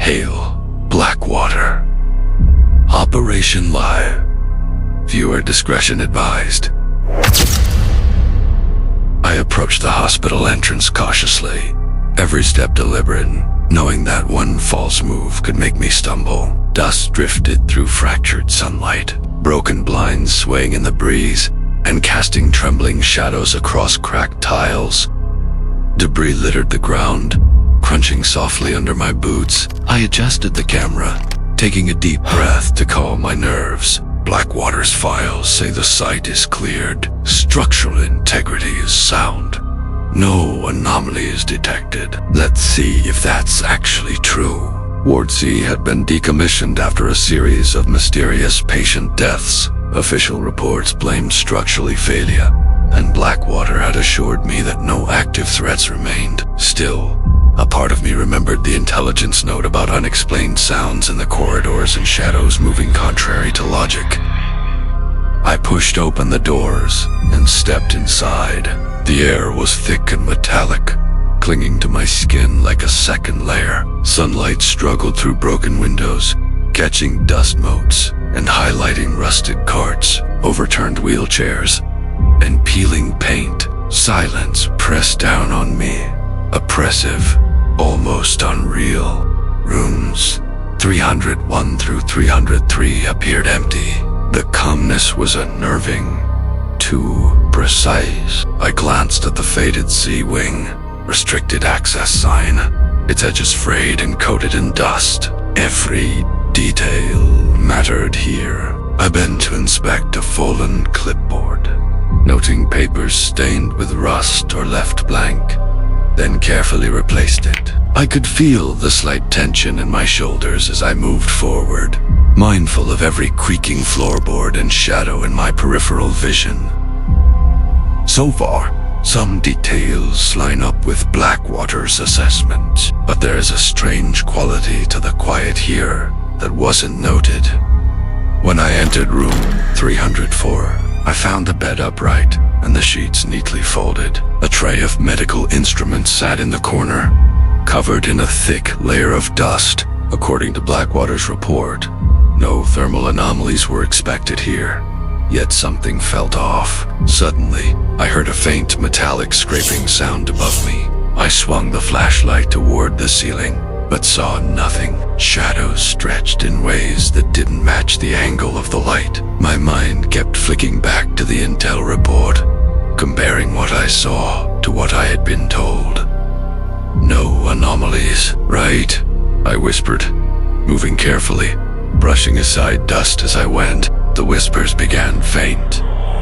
Hale, Blackwater. Operation Live. Viewer discretion advised. I approached the hospital entrance cautiously, every step deliberate, knowing that one false move could make me stumble. Dust drifted through fractured sunlight, broken blinds swaying in the breeze, and casting trembling shadows across cracked tiles. Debris littered the ground, crunching softly under my boots. I adjusted the camera, taking a deep breath to calm my nerves. Blackwater's files say the site is cleared. Structural integrity is sound. No anomaly is detected. Let's see if that's actually true. Ward C had been decommissioned after a series of mysterious patient deaths. Official reports blamed structural failure, and Blackwater had assured me that no active threats remained. Still, a part of me remembered the intelligence note about unexplained sounds in the corridors and shadows moving contrary to logic. I pushed open the doors and stepped inside. The air was thick and metallic, clinging to my skin like a second layer. Sunlight struggled through broken windows, catching dust motes and highlighting rusted carts, overturned wheelchairs, and peeling paint. Silence pressed down on me, oppressive, almost unreal. Rooms 301 through 303 appeared empty. The calmness was unnerving, too precise. I glanced at the faded C-wing, restricted access sign, its edges frayed and coated in dust. Every detail mattered here. I bent to inspect a fallen clipboard, noting papers stained with rust or left blank, then carefully replaced it. I could feel the slight tension in my shoulders as I moved forward, mindful of every creaking floorboard and shadow in my peripheral vision. So far, some details line up with Blackwater's assessment, but there is a strange quality to the quiet here that wasn't noted. When I entered room 304, I found the bed upright and the sheets neatly folded. A tray of medical instruments sat in the corner, covered in a thick layer of dust. According to Blackwater's report, no thermal anomalies were expected here, yet something felt off. Suddenly, I heard a faint metallic scraping sound above me. I swung the flashlight toward the ceiling, but saw nothing. Shadows stretched in ways that didn't match the angle of the light. My mind kept flicking back to the intel report, comparing what I saw to what I had been told. No anomalies, right? I whispered, moving carefully, brushing aside dust as I went. The whispers began faint,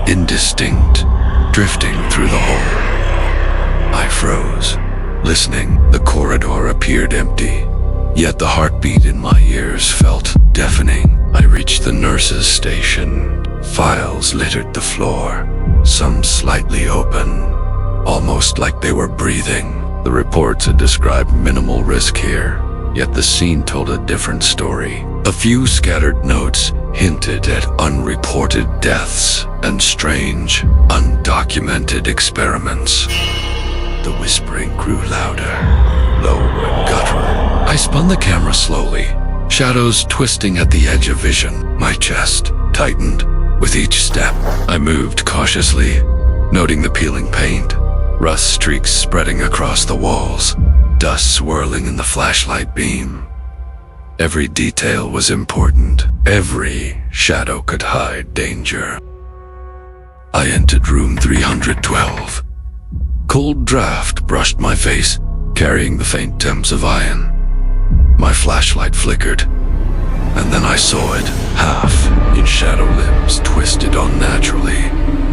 indistinct, drifting through the hole. I froze, listening. The corridor appeared empty, yet the heartbeat in my ears felt deafening. I reached the nurse's station. Files littered the floor, some slightly open, almost like they were breathing. The reports had described minimal risk here, yet the scene told a different story. A few scattered notes hinted at unreported deaths and strange, undocumented experiments. The whispering grew louder, low and guttural. I spun the camera slowly, shadows twisting at the edge of vision. My chest tightened with each step. I moved cautiously, noting the peeling paint, rust streaks spreading across the walls, dust swirling in the flashlight beam. Every detail was important. Every shadow could hide danger. I entered room 312. Cold draft brushed my face, carrying the faint temps of iron. My flashlight flickered, and then I saw it, half in shadow limbs twisted unnaturally,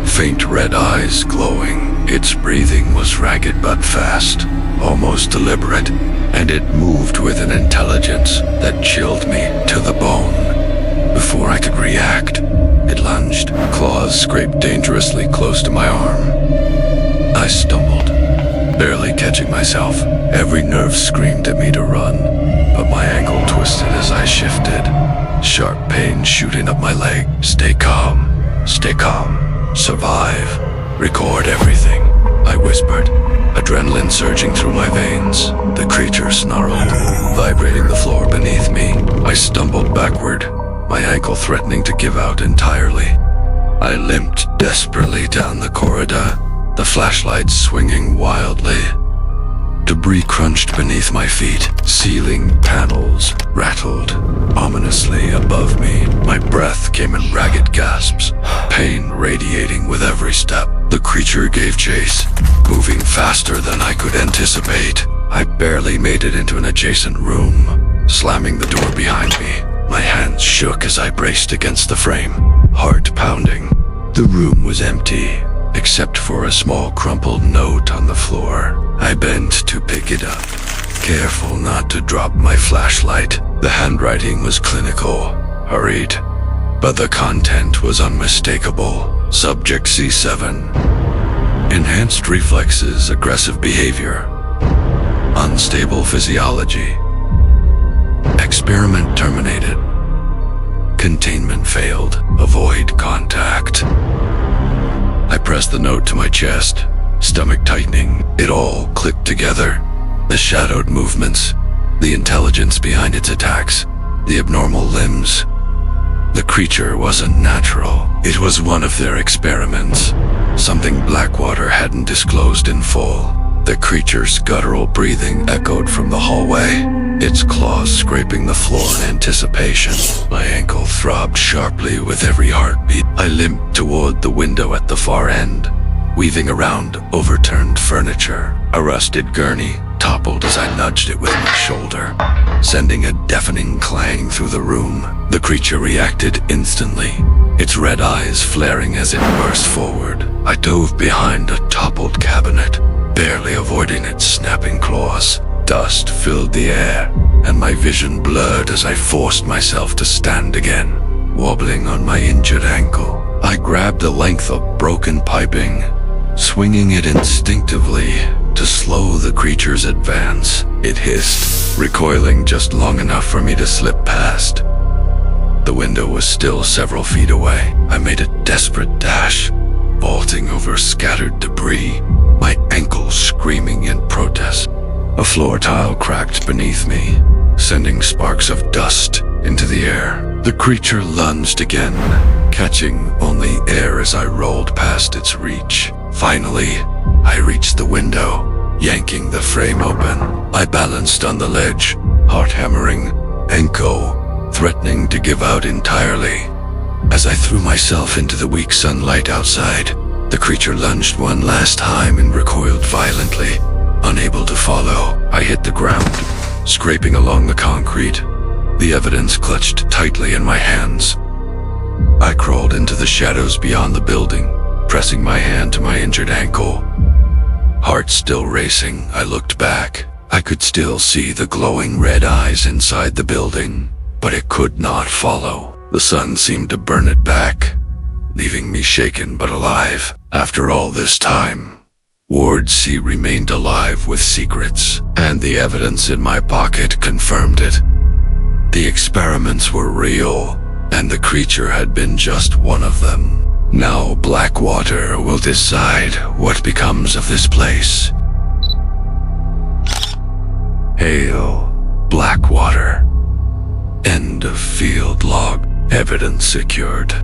faint red eyes glowing. Its breathing was ragged but fast, almost deliberate, and it moved with an intelligence that chilled me to the bone. Before I could react, it lunged, claws scraped dangerously close to my arm. I stumbled, barely catching myself. Every nerve screamed at me to run, but my ankle twisted as I shifted, sharp pain shooting up my leg. Stay calm, survive, record everything, I whispered, adrenaline surging through my veins. The creature snarled, vibrating the floor beneath I stumbled backward, my ankle threatening to give out entirely. I limped desperately down the corridor, the flashlight swinging wildly. Debris crunched beneath my feet, ceiling panels rattled ominously above me. My breath came in ragged gasps, pain radiating with every step. The creature gave chase, moving faster than I could anticipate. I barely made it into an adjacent room, slamming the door behind me. My hands shook as I braced against the frame, heart pounding. The room was empty, except for a small crumpled note on the floor. I bent to pick it up, careful not to drop my flashlight. The handwriting was clinical, hurried, but the content was unmistakable. Subject C7. Enhanced reflexes, aggressive behavior. Unstable physiology. Experiment terminated. Containment failed. Avoid contact. I pressed the note to my chest, stomach tightening. It all clicked together. The shadowed movements, the intelligence behind its attacks, the abnormal limbs. The creature wasn't natural. It was one of their experiments, something Blackwater hadn't disclosed in full. The creature's guttural breathing echoed from the hallway, its claws scraping the floor in anticipation. My ankle throbbed sharply with every heartbeat. I limped toward the window at the far end, weaving around overturned furniture. A rusted gurney toppled as I nudged it with my shoulder, sending a deafening clang through the room. The creature reacted instantly, its red eyes flaring as it burst forward. I dove behind a toppled cabinet, barely avoiding its snapping claws. Dust filled the air, and my vision blurred as I forced myself to stand again, wobbling on my injured ankle. I grabbed a length of broken piping, swinging it instinctively to slow the creature's advance. It hissed, recoiling just long enough for me to slip past. The window was still several feet away. I made a desperate dash, vaulting over scattered debris, my ankles screaming in protest. A floor tile cracked beneath me, sending sparks of dust into the air. The creature lunged again, catching only air as I rolled past its reach. Finally, I reached the window, yanking the frame open. I balanced on the ledge, heart hammering, ankle threatening to give out entirely. As I threw myself into the weak sunlight outside, the creature lunged one last time and recoiled violently. Unable to follow, I hit the ground, scraping along the concrete, the evidence clutched tightly in my hands. I crawled into the shadows beyond the building, pressing my hand to my injured ankle. Heart still racing, I looked back. I could still see the glowing red eyes inside the building, but it could not follow. The sun seemed to burn it back, leaving me shaken but alive. After all this time, Ward C remained alive with secrets, and the evidence in my pocket confirmed it. The experiments were real, and the creature had been just one of them. Now Blackwater will decide what becomes of this place. Hale, Blackwater. End of field log. Evidence secured.